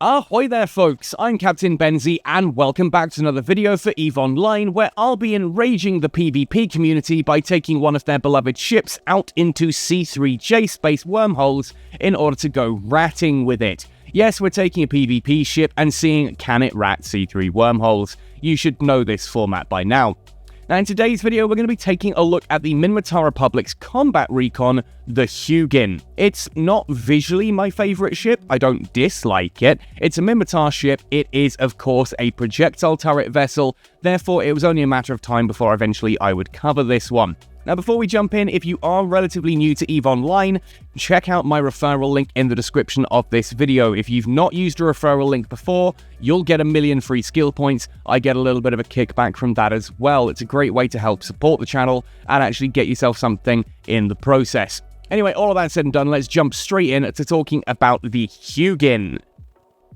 Ahoy there folks, I'm Captain Benzie and welcome back to another video for EVE Online where I'll be enraging the PvP community by taking one of their beloved ships out into C3 J-space wormholes in order to go ratting with it. Yes, we're taking a PvP ship and seeing can it rat C3 wormholes. You should know this format by now. Now in today's video we're going to be taking a look at the Minmatar Republic's combat recon, the Huginn. It's not visually my favourite ship, I don't dislike it. It's a Minmatar ship, it is of course a projectile turret vessel, therefore it was only a matter of time before eventually I would cover this one. Now before we jump in, if you are relatively new to EVE Online, check out my referral link in the description of this video. If you've not used a referral link before, you'll get 1,000,000 free skill points. I get a little bit of a kickback from that as well. It's a great way to help support the channel and actually get yourself something in the process. Anyway, all of that said and done, let's jump straight in to talking about the Huginn.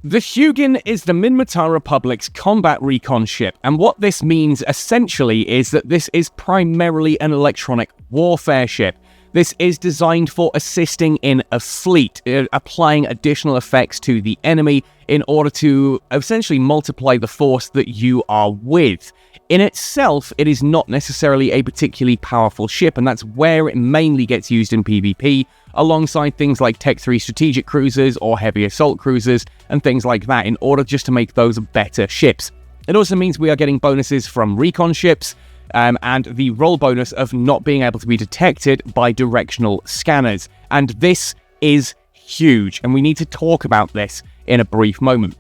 The Huginn is the Minmatar Republic's combat recon ship, and what this means essentially is that this is primarily an electronic warfare ship. This is designed for assisting in a fleet, applying additional effects to the enemy in order to essentially multiply the force that you are with. In itself, it is not necessarily a particularly powerful ship, and that's where it mainly gets used in PvP, alongside things like Tech 3 strategic cruisers or heavy assault cruisers and things like that, in order just to make those better ships. It also means we are getting bonuses from recon ships, and the roll bonus of not being able to be detected by directional scanners. And this is huge, and we need to talk about this in a brief moment.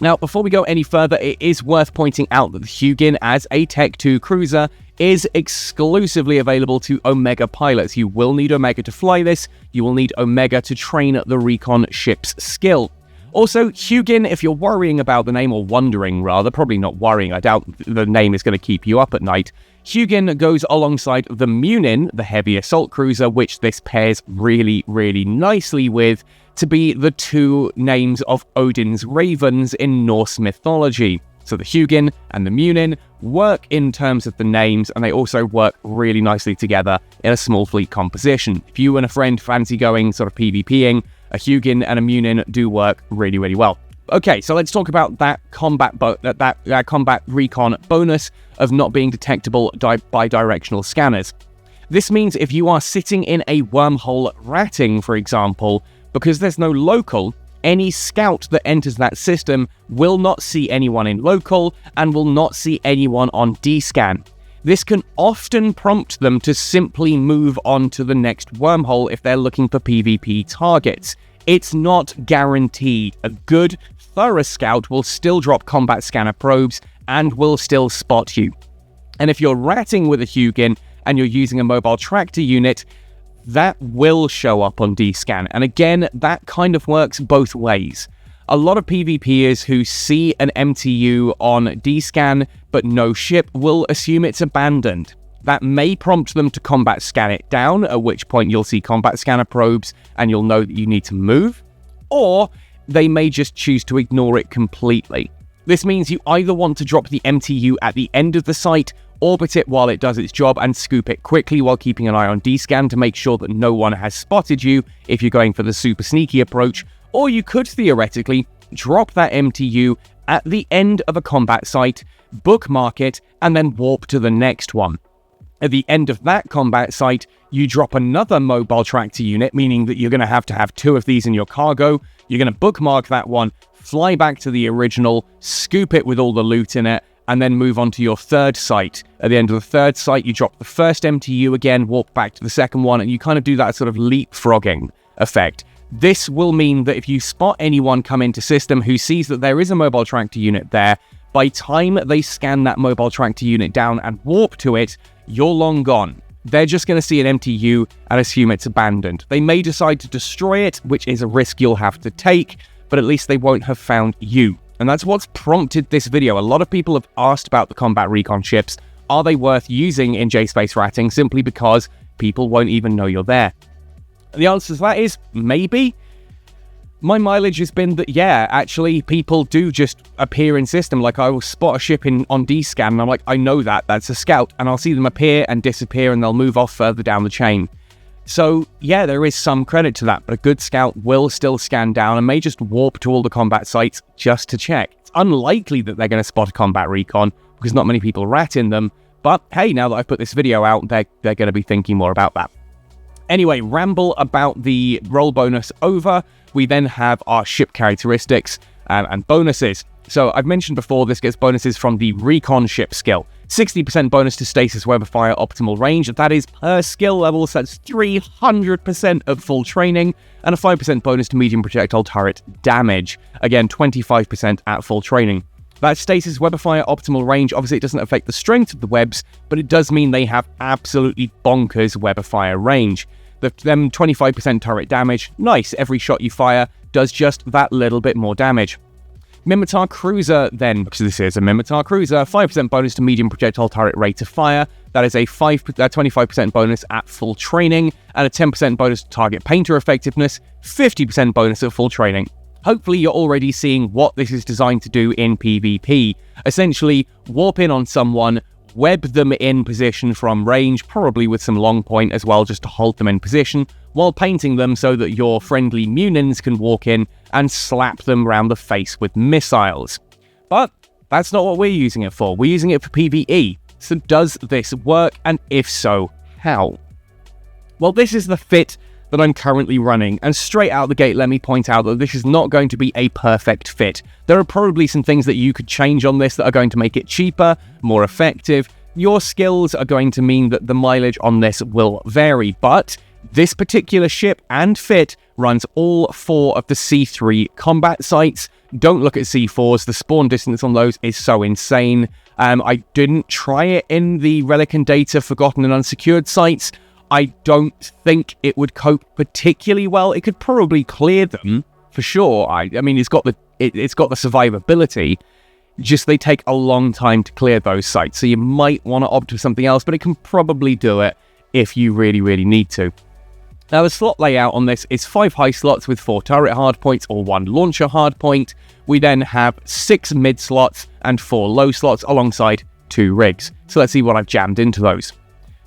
Now, before we go any further, it is worth pointing out that the Huginn as a Tech 2 cruiser is exclusively available to Omega pilots. You will need Omega to fly this, you will need Omega to train the recon ship's skill. Also, Huginn, if you're worrying about the name, or wondering rather, probably not worrying, I doubt the name is going to keep you up at night, Huginn goes alongside the Munin, the heavy assault cruiser, which this pairs really, really nicely with, to be the two names of Odin's ravens in Norse mythology. So the Huginn and the Munin work in terms of the names, and they also work really nicely together in a small fleet composition. If you and a friend fancy going sort of PvPing, a Huginn and a Munin do work really, really well. Okay, so let's talk about that combat recon bonus of not being detectable by directional scanners. This means if you are sitting in a wormhole ratting, for example, because there's no local, any scout that enters that system will not see anyone in local and will not see anyone on D-scan. This can often prompt them to simply move on to the next wormhole if they're looking for PvP targets. It's not guaranteed. A good, thorough scout will still drop combat scanner probes and will still spot you. And if you're ratting with a Huginn and you're using a mobile tractor unit, that will show up on D-scan. And again, that kind of works both ways. A lot of PvPers who see an MTU on D-scan but no ship will assume it's abandoned. That may prompt them to combat scan it down, at which point you'll see combat scanner probes and you'll know that you need to move, or they may just choose to ignore it completely. This means you either want to drop the MTU at the end of the site, orbit it while it does its job, and scoop it quickly while keeping an eye on D-scan to make sure that no one has spotted you if you're going for the super sneaky approach, or you could theoretically drop that MTU at the end of a combat site, bookmark it, and then warp to the next one. At the end of that combat site, you drop another mobile tractor unit, meaning that you're going to have two of these in your cargo. You're going to bookmark that one, fly back to the original, scoop it with all the loot in it, and then move on to your third site. At the end of the third site, you drop the first MTU again, walk back to the second one, and you kind of do that sort of leapfrogging effect. This will mean that if you spot anyone come into system who sees that there is a mobile tractor unit there, by time they scan that mobile tractor unit down and warp to it, you're long gone. They're just going to see an MTU and assume it's abandoned. They may decide to destroy it, which is a risk you'll have to take, but at least they won't have found you. And that's what's prompted this video. A lot of people have asked about the combat recon ships. Are they worth using in J-space ratting simply because people won't even know you're there? The answer to that is maybe. My mileage has been that, yeah, actually, people do just appear in system. Like, I will spot a ship on D-scan, and I'm like, I know that's a scout, and I'll see them appear and disappear, and they'll move off further down the chain. So yeah, there is some credit to that, but a good scout will still scan down and may just warp to all the combat sites just to check. It's unlikely that they're going to spot a combat recon because not many people rat in them, but hey, now that I've put this video out, they're going to be thinking more about that. Anyway, ramble about the roll bonus over. We then have our ship characteristics and bonuses. So I've mentioned before, this gets bonuses from the recon ship skill. 60% bonus to Stasis Webifier optimal range. That is per skill level, so that's 300% of full training, and a 5% bonus to medium projectile turret damage. Again, 25% at full training. That Stasis Webifier optimal range, obviously it doesn't affect the strength of the webs, but it does mean they have absolutely bonkers Webifier range. Them 25% turret damage, nice, every shot you fire does just that little bit more damage. Mimitar Cruiser then, because this is a Mimitar Cruiser, 5% bonus to medium projectile turret rate of fire. That is a 25% bonus at full training, and a 10% bonus to target painter effectiveness, 50% bonus at full training. Hopefully you're already seeing what this is designed to do in PvP. Essentially, warp in on someone, web them in position from range, probably with some long point as well, just to hold them in position, while painting them so that your friendly Munins can walk in and slap them around the face with missiles. But that's not what we're using it for. We're using it for PvE. So does this work? And if so, how? Well, this is the fit that I'm currently running, and straight out the gate, let me point out that this is not going to be a perfect fit. There are probably some things that you could change on this that are going to make it cheaper, more effective. Your skills are going to mean that the mileage on this will vary, but this particular ship and fit runs all 4 of the C3 combat sites. Don't look at C4s, the spawn distance on those is so insane. I didn't try it in the Relic and Data Forgotten and Unsecured sites. I don't think it would cope particularly well. It could probably clear them, for sure. I mean, it's got the survivability, just they take a long time to clear those sites, so you might want to opt for something else, but it can probably do it if you really, really need to. Now, the slot layout on this is 5 high slots with 4 turret hardpoints or 1 launcher hardpoint. We then have 6 mid slots and 4 low slots alongside 2 rigs. So let's see what I've jammed into those.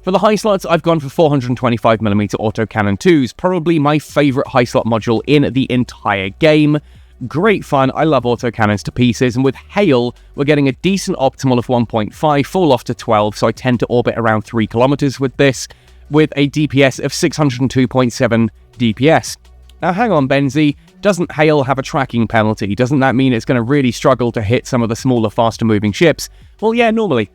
For the high slots, I've gone for 425mm AutoCannon IIs, probably my favourite high slot module in the entire game. Great fun, I love autocannons to pieces, and with Hail, we're getting a decent optimal of 1.5, full off to 12, so I tend to orbit around 3 kilometers with this, with a DPS of 602.7 DPS. Now hang on, Benzie, doesn't Hail have a tracking penalty? Doesn't that mean it's going to really struggle to hit some of the smaller, faster moving ships? Well, yeah, normally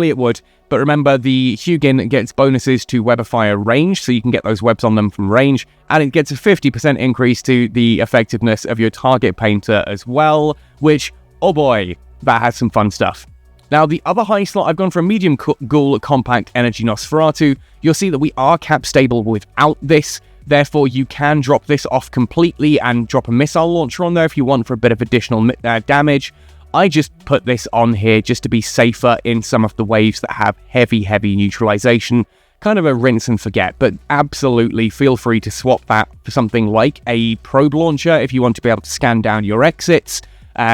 it would. But remember, the Huginn gets bonuses to Webifier range, so you can get those webs on them from range, and it gets a 50% increase to the effectiveness of your target painter as well, which, oh boy, that has some fun stuff. Now, the other high slot, I've gone for a medium Ghoul compact energy Nosferatu. You'll see that we are cap stable without this, therefore you can drop this off completely and drop a missile launcher on there if you want for a bit of additional damage. I just put this on here just to be safer in some of the waves that have heavy neutralization. Kind of a rinse and forget, but absolutely feel free to swap that for something like a probe launcher if you want to be able to scan down your exits.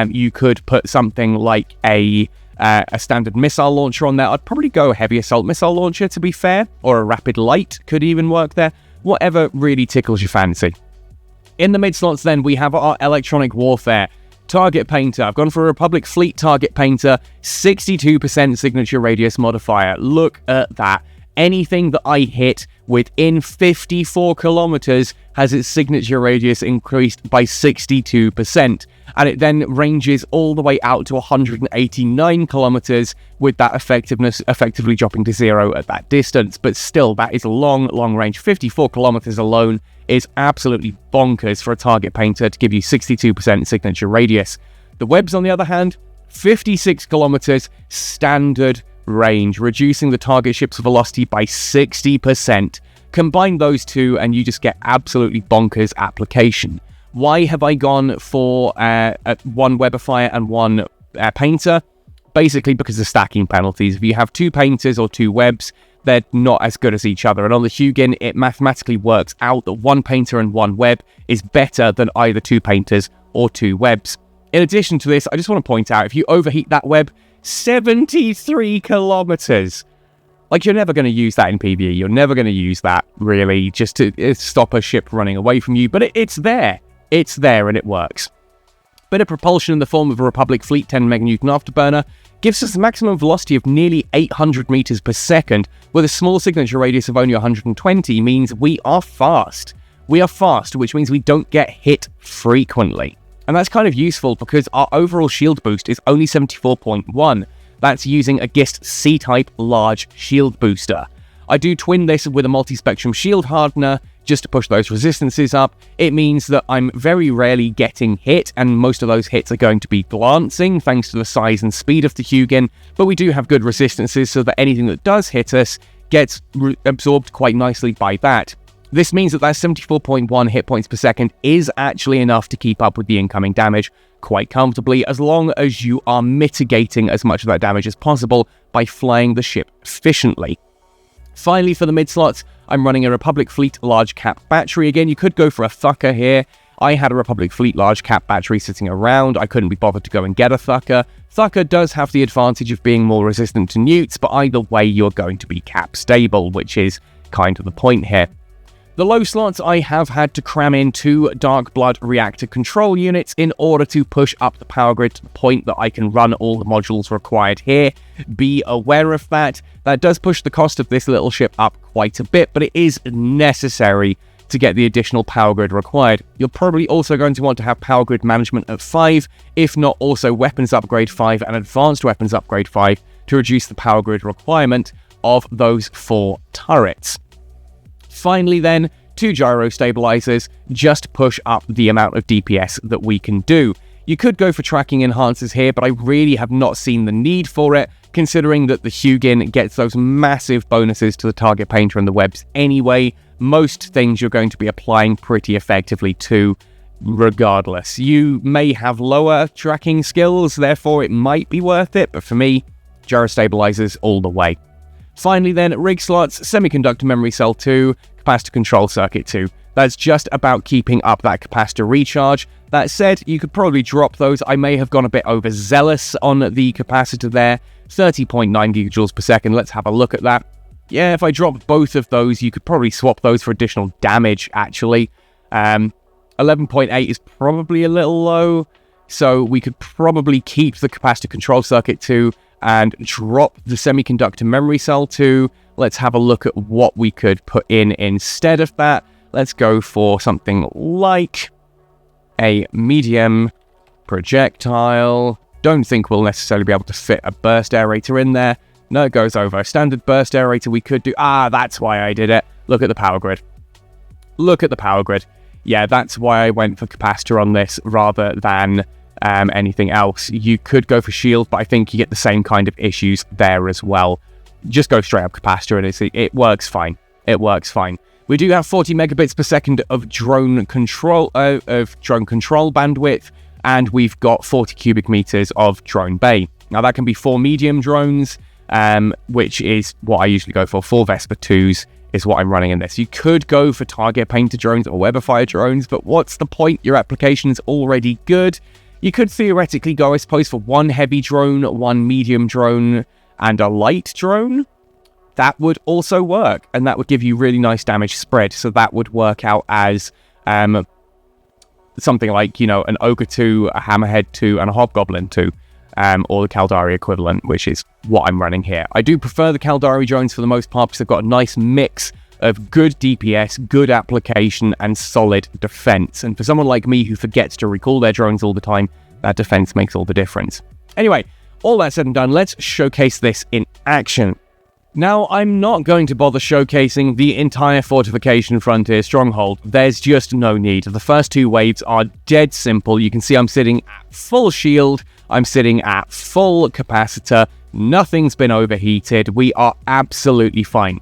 You could put something like a standard missile launcher on there. I'd probably go a heavy assault missile launcher, to be fair, or a rapid light could even work there. Whatever really tickles your fancy. In the mid slots then, we have our electronic warfare. Target Painter. I've gone for a Republic Fleet Target Painter, 62% signature radius modifier. Look at that. Anything that I hit within 54 kilometers has its signature radius increased by 62%. And it then ranges all the way out to 189 kilometers with that effectiveness effectively dropping to 0 at that distance. But still, that is long range. 54 kilometers alone is absolutely bonkers for a target painter to give you 62% signature radius. The webs, on the other hand, 56 kilometers standard range, reducing the target ship's velocity by 60%. Combine those two and you just get absolutely bonkers application. Why have I gone for one Webifier and one painter? Basically because of stacking penalties. If you have 2 painters or 2 webs, they're not as good as each other. And on the Huginn, it mathematically works out that 1 painter and 1 web is better than either 2 painters or 2 webs. In addition to this, I just want to point out, if you overheat that web, 73 kilometers. Like, you're never going to use that in PvE. You're never going to use that, really, just to stop a ship running away from you. But it's there. It's there, and it works. Bit of propulsion in the form of a Republic Fleet 10 meganewton Afterburner gives us a maximum velocity of nearly 800 meters per second, with a small signature radius of only 120, means we are fast. We are fast, which means we don't get hit frequently. And that's kind of useful because our overall shield boost is only 74.1. That's using a GIST C-type large shield booster. I do twin this with a Multispectrum shield hardener just to push those resistances up. It means that I'm very rarely getting hit, and most of those hits are going to be glancing thanks to the size and speed of the Huginn, but we do have good resistances so that anything that does hit us gets absorbed quite nicely by that. This means that 74.1 hit points per second is actually enough to keep up with the incoming damage quite comfortably, as long as you are mitigating as much of that damage as possible by flying the ship efficiently. Finally, for the mid slots, I'm running a Republic Fleet large cap battery. Again, you could go for a Thucker here. I had a Republic Fleet large cap battery sitting around. I couldn't be bothered to go and get a Thucker. Thucker does have the advantage of being more resistant to newts, but either way, you're going to be cap stable, which is kind of the point here. The low slots, I have had to cram in 2 Dark Blood Reactor control units in order to push up the power grid to the point that I can run all the modules required here. Be aware of that. That does push the cost of this little ship up quite a bit, but it is necessary to get the additional power grid required. You're probably also going to want to have power grid management at 5, if not also weapons upgrade 5 and advanced weapons upgrade 5 to reduce the power grid requirement of those 4 turrets. Finally then, 2 Gyrostabilizers just push up the amount of DPS that we can do. You could go for tracking enhancers here, but I really have not seen the need for it, considering that the Huginn gets those massive bonuses to the target painter and the webs anyway. Most things you're going to be applying pretty effectively to, regardless. You may have lower tracking skills, therefore it might be worth it, but for me, Gyrostabilizers all the way. Finally then, rig slots, Semiconductor Memory Cell 2, Capacitor Control Circuit 2. That's just about keeping up that capacitor recharge. That said, you could probably drop those. I may have gone a bit overzealous on the capacitor there. 30.9 gigajoules per second. Let's have a look at that. Yeah, if I drop both of those, you could probably swap those for additional damage, actually. 11.8 is probably a little low, so we could probably keep the Capacitor Control Circuit 2 and drop the Semiconductor Memory Cell 2. Let's have a look at what we could put in instead of that. Let's go for something like a medium projectile. Don't think we'll necessarily be able to fit a burst aerator in there. No, it goes over. A standard burst aerator we could do. Ah, that's why I did it. Look at the power grid. Look at the power grid. Yeah, that's why I went for capacitor on this rather than anything else. You could go for shield, but I think you get the same kind of issues there as well. Just go straight up capacitor and it works fine. It works fine. We do have 40 megabits per second of drone control bandwidth, and we've got 40 cubic meters of drone bay. Now that can be 4 medium drones, which is what I usually go for. 4 Vespa IIs is what I'm running in this. You could go for target painter drones or Webifier drones, but what's the point? Your application is already good. You could theoretically go, I suppose, for 1 heavy drone, 1 medium drone, and a light drone. That would also work, and that would give you really nice damage spread. So that would work out as something like, you know, an Ogre 2, a Hammerhead 2, and a Hobgoblin 2, or the Caldari equivalent, which is what I'm running here. I do prefer the Caldari drones for the most part because they've got a nice mix of good DPS, good application, and solid defense. And for someone like me who forgets to recall their drones all the time, that defense makes all the difference. Anyway, all that said and done, let's showcase this in action. Now, I'm not going to bother showcasing the entire Fortification Frontier Stronghold. There's just no need. The first 2 waves are dead simple. You can see I'm sitting at full shield. I'm sitting at full capacitor. Nothing's been overheated. We are absolutely fine.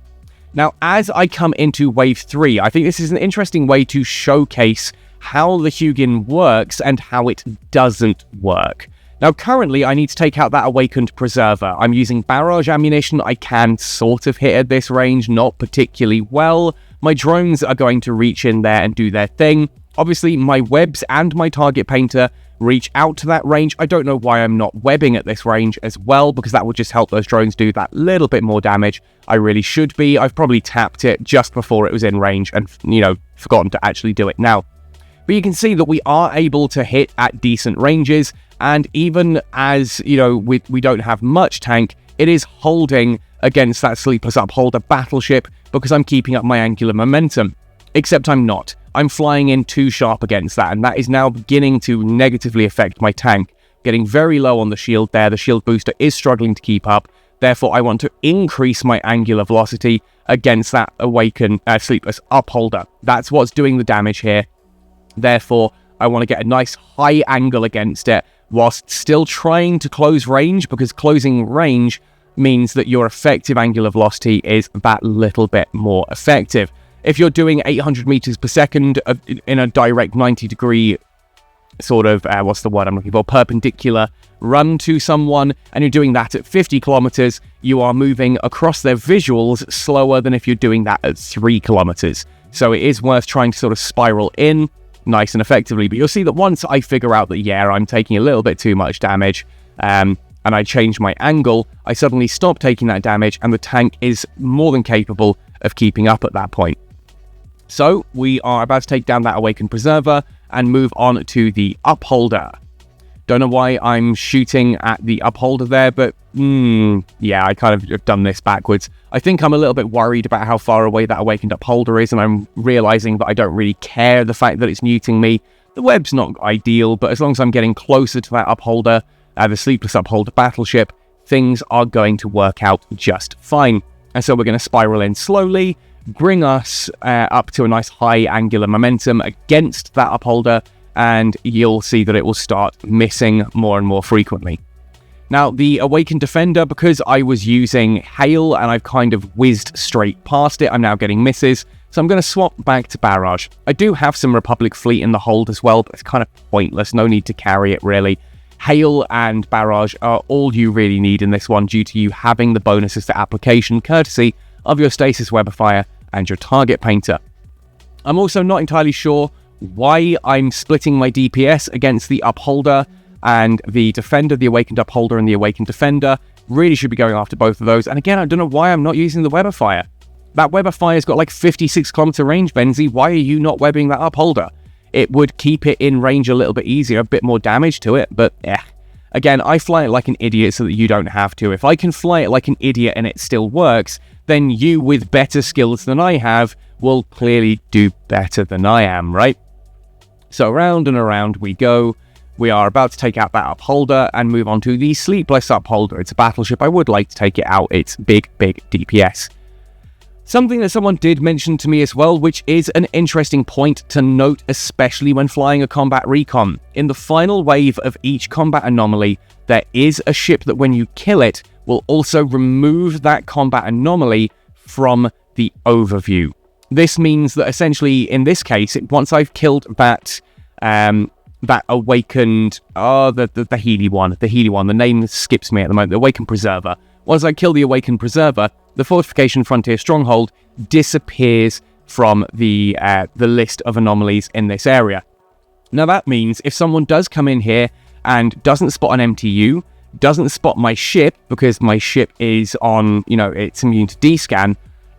Now, as I come into wave 3, I think this is an interesting way to showcase how the Huginn works and how it doesn't work. Now, currently, I need to take out that Awakened Preserver. I'm using Barrage ammunition. I can sort of hit at this range, not particularly well. My drones are going to reach in there and do their thing. Obviously, my webs and my target painter reach out to that range. I don't know why I'm not webbing at this range as well, because that would just help those drones do that little bit more damage. I really should be. I've probably tapped it just before it was in range and, you know, forgotten to actually do it now. But you can see that we are able to hit at decent ranges, and even as, you know, we don't have much tank, it is holding against that Sleepless Upholder battleship because I'm keeping up my angular momentum. Except I'm not. I'm flying in too sharp against that, and that is now beginning to negatively affect my tank. Getting very low on the shield there. The shield booster is struggling to keep up. Therefore, I want to increase my angular velocity against that awakened Sleepless Upholder. That's what's doing the damage here. Therefore, I want to get a nice high angle against it whilst still trying to close range, because closing range means that your effective angular velocity is that little bit more effective. If you're doing 800 meters per second in a direct 90-degree sort of, what's the word I'm looking for, perpendicular run to someone, and you're doing that at 50 kilometers, you are moving across their visuals slower than if you're doing that at 3 kilometers. So it is worth trying to sort of spiral in nice and effectively. But you'll see that once I figure out that, yeah, I'm taking a little bit too much damage, and I change my angle, I suddenly stop taking that damage, and the tank is more than capable of keeping up at that point. So we are about to take down that Awakened Preserver and move on to the Upholder. Don't know why I'm shooting at the Upholder there, but yeah, I kind of have done this backwards. I think I'm a little bit worried about how far away that Awakened Upholder is, and I'm realizing that I don't really care the fact that it's muting me. The web's not ideal, but as long as I'm getting closer to that Upholder, the Sleepless Upholder battleship, things are going to work out just fine. And so we're going to spiral in slowly, bring us up to a nice high angular momentum against that Upholder, and you'll see that it will start missing more and more frequently. Now, the Awakened Defender, because I was using Hail and I've kind of whizzed straight past it, I'm now getting misses, so I'm going to swap back to Barrage. I do have some Republic fleet in the hold as well, but it's kind of pointless, no need to carry it really. Hail and Barrage are all you really need in this one, due to you having the bonuses to application courtesy of your Stasis Webifier and your Target Painter. I'm also not entirely sure why I'm splitting my DPS against the Upholder and the Defender. The Awakened Upholder and the Awakened Defender really should be going after both of those. And again, I don't know why I'm not using the Webifier. That Webifier's got like 56 kilometer range, Benzie. Why are you not webbing that Upholder? It would keep it in range a little bit easier, a bit more damage to it, but yeah. Again, I fly it like an idiot so that you don't have to. If I can fly it like an idiot and it still works, then you with better skills than I have will clearly do better than I am, right? So around and around we go. We are about to take out that Upholder and move on to the Sleepless Upholder. It's a battleship. I would like to take it out. It's big DPS. Something that someone did mention to me as well, which is an interesting point to note, especially when flying a combat recon. In the final wave of each combat anomaly, there is a ship that when you kill it, will also remove that combat anomaly from the overview. This means that essentially, in this case, once I've killed that that awakened, the Healy one, the name skips me at the moment, the Awakened Preserver. Once I kill the Awakened Preserver, the Fortification Frontier Stronghold disappears from the list of anomalies in this area. Now that means if someone does come in here and doesn't spot an MTU, doesn't spot my ship, because my ship is on, you know, it's immune to D-scan,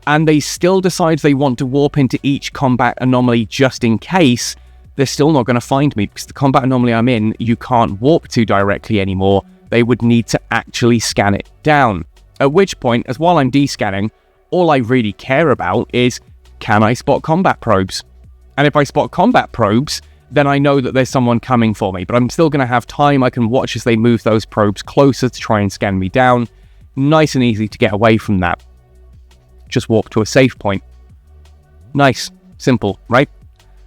and they still decide they want to warp into each combat anomaly just in case, they're still not going to find me, because the combat anomaly I'm in, you can't warp to directly anymore. They would need to actually scan it down. At which point, as while I'm D-scanning, all I really care about is, can I spot combat probes? And if I spot combat probes, then I know that there's someone coming for me, but I'm still going to have time. I can watch as they move those probes closer to try and scan me down. Nice and easy to get away from that. Just warp to a safe point. Nice. Simple, right?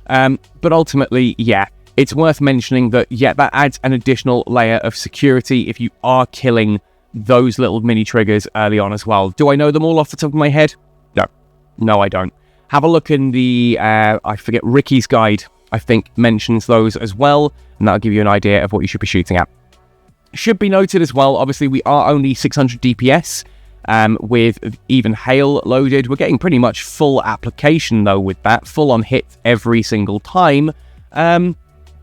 But ultimately, yeah, it's worth mentioning that, yeah, that adds an additional layer of security if you are killing those little mini triggers early on as well. Do I know them all off the top of my head? No. No, I don't. Have a look in the, I forget, Ricky's guide, I think, mentions those as well, and that'll give you an idea of what you should be shooting at. Should be noted as well, obviously, we are only 600 DPS, with even Hail loaded. We're getting pretty much full application, though, with that. Full on hits every single time.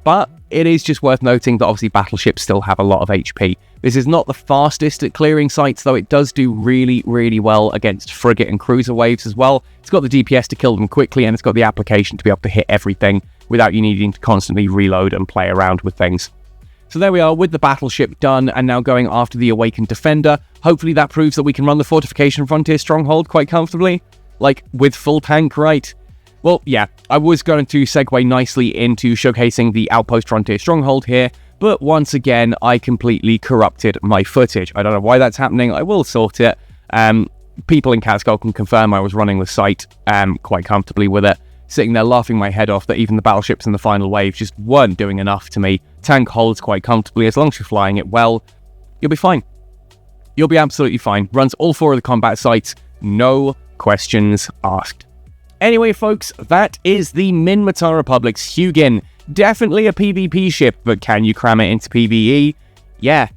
But it is just worth noting that obviously battleships still have a lot of HP. This is not the fastest at clearing sites, though it does do really, really well against frigate and cruiser waves as well. It's got the DPS to kill them quickly, and it's got the application to be able to hit everything without you needing to constantly reload and play around with things. So there we are with the battleship done, and now going after the Awakened Defender. Hopefully that proves that we can run the Fortification Frontier Stronghold quite comfortably. Like, with full tank, right? Well, yeah, I was going to segue nicely into showcasing the Outpost Frontier Stronghold here, but once again, I completely corrupted my footage. I don't know why that's happening. I will sort it. People in Catskill can confirm I was running the site quite comfortably with it, sitting there laughing my head off that even the battleships in the final wave just weren't doing enough to me. Tank holds quite comfortably. As long as you're flying it well, you'll be fine. You'll be absolutely fine. Runs all 4 of the combat sites, no questions asked. Anyway, folks, that is the Minmatar Republic's Huginn. Definitely a PvP ship, but can you cram it into PvE? Yeah,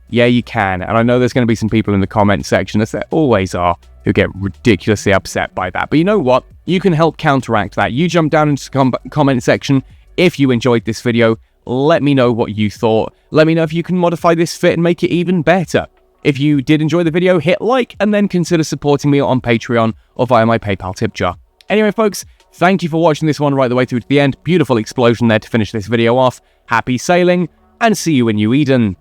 you can. And I know there's going to be some people in the comment section, as there always are, who get ridiculously upset by that. But you know what? You can help counteract that. You jump down into the comment section if you enjoyed this video. Let me know what you thought. Let me know if you can modify this fit and make it even better. If you did enjoy the video, hit like and then consider supporting me on Patreon or via my PayPal tip jar. Anyway, folks, thank you for watching this one right the way through to the end. Beautiful explosion there to finish this video off. Happy sailing, and see you in New Eden.